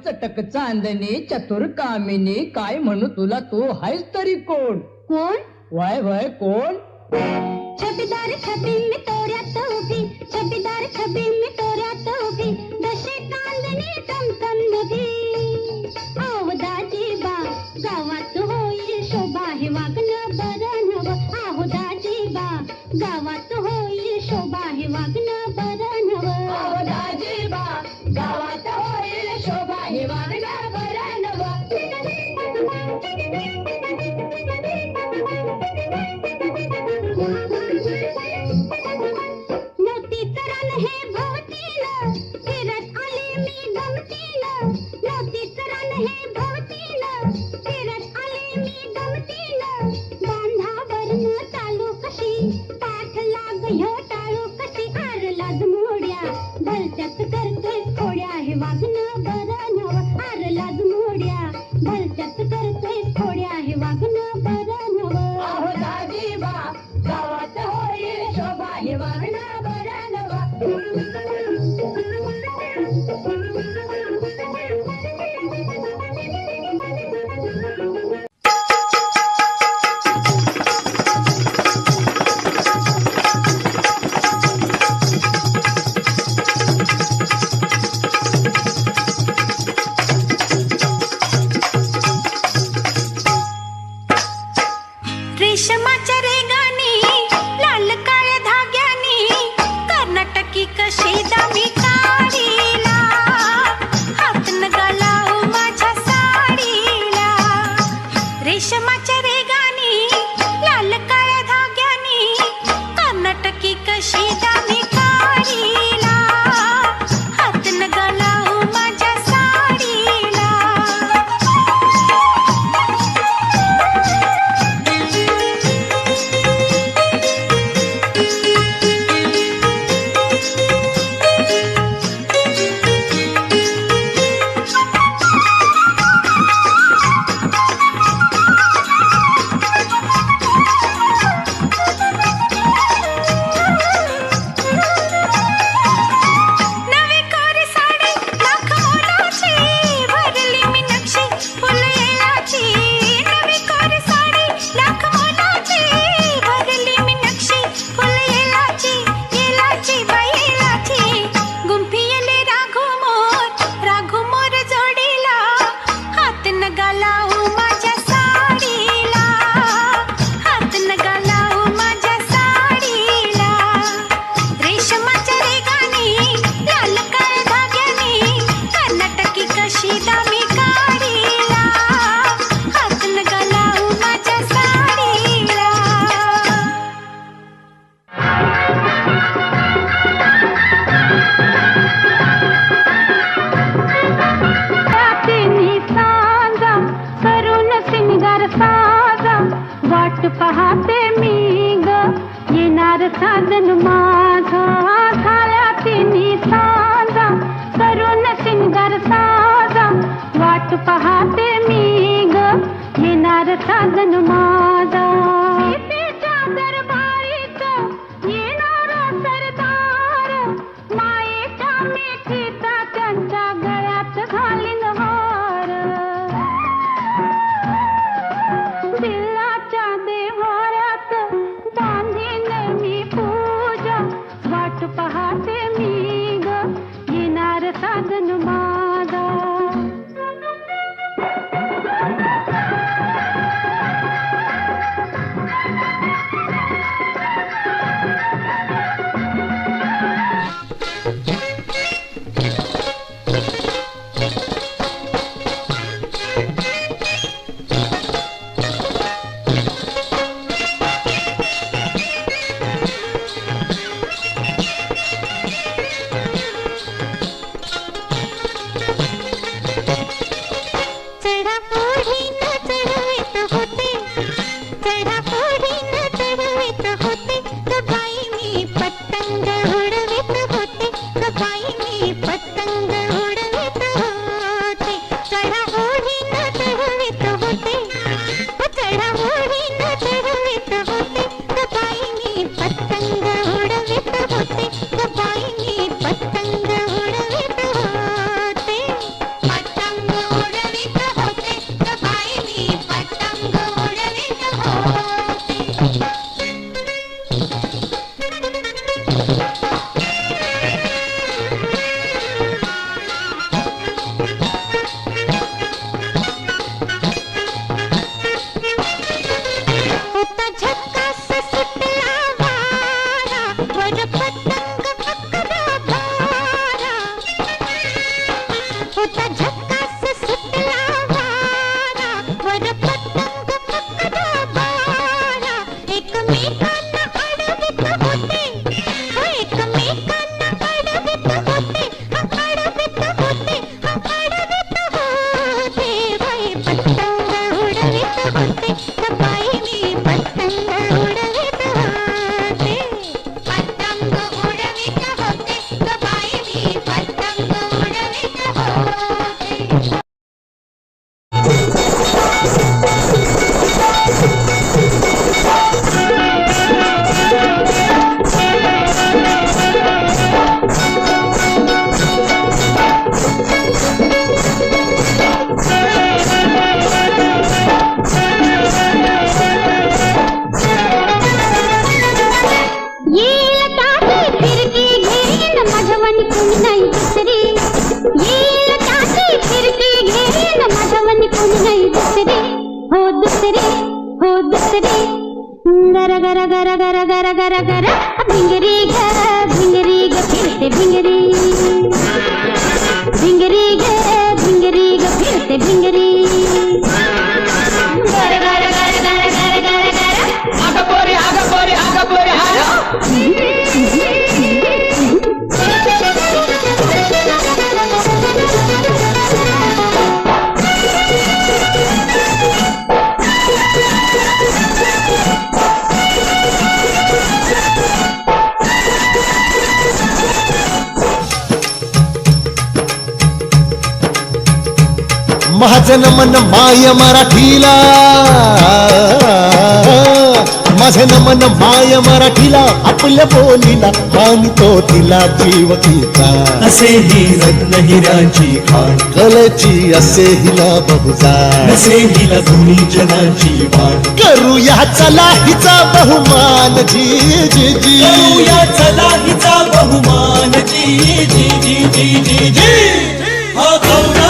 चटक चांदणी चतुर कामिनी काय म्हणू तुला तू हायस तरी कोण कोण वय वय कोण छबीदार छबी में तोऱ्यात उभी छबीदार छबी में तोऱ्यात उभी दशे चांदणी टमटम नदी आवदाजी बा गावात होईल शोभा हे वागणं बरं नव आवदाजी बा गावात होईल शोभा हे वागणं बरं नव आवदाजी बा गावात होईल शोभा हे वागणं बरं नव रेशमाच्या रेगानी लाल काळ्या धाग्यानी कर्नाटकी कशी दामी काढीला हात नगा लावू माझ्या साडीला रेशमाच्या रेगानी लाल काळ्या धाग्यानी कर्नाटकी कशी दामी काढीला हात नगा लावू माझ्या साडीला पाहते मी ग येणार साजन माझा झाल्या तिन्ही साजा करून सिंगार साजा वाट पाहते मी ग येणार साजन माझा चादर ओढीनं चढवीत होते ग बाई मी पतंग उडवीत होते ग बाई मी पतंग उडवीत होते चढा ओढीनं चढवीत होते चढा ओढीनं चढवीत होते ग बाई मी पतंग उडवीत होते ग बाई मी पतंग उडवीत होते पतंग उडवीत होते ग बाई मी पतंग उडवीत होते होता झक्कास सुटला वारा वर पतंग फकरा भारा होता झक्कास सुटला वारा वर पतंग फकरा भारा एकमेकांना अडवित होते एकमेकांना अडवित होते अडवित होते अडवित होते बाई पतंग उडवित होते ग बाई मी पतंग उडवित होते पतंग उडवित होते ग बाई मी पतंग उडवित होते येईल ताती फिरकी घेईन माझ्यावानी कोणी नाही दुसरी येईल ताती फिरकी घेईन माझ्यावानी कोणी नाही दुसरी हो दुसरी हो दुसरी गर गर गर गर गर गर गर भिंगरी ग फिरते भिंगरी भिंगरी ग फिरते भिंगरी गर गर गर गर गर गर गर आग पोरे माझं मन माय मराठीला माझं मन माय मराठीला आपल्या बोलीला मानितो तिला जीव तिचा असे ही रत्न हिराची खाण कलेची असे हिला बहुजाण असे हिला दोन्ही जनाची वाण करूया चला हिचा बहुमान जी जी जी करूया चला हिचा बहुमान जी जी जी जी जी जी हा गौरव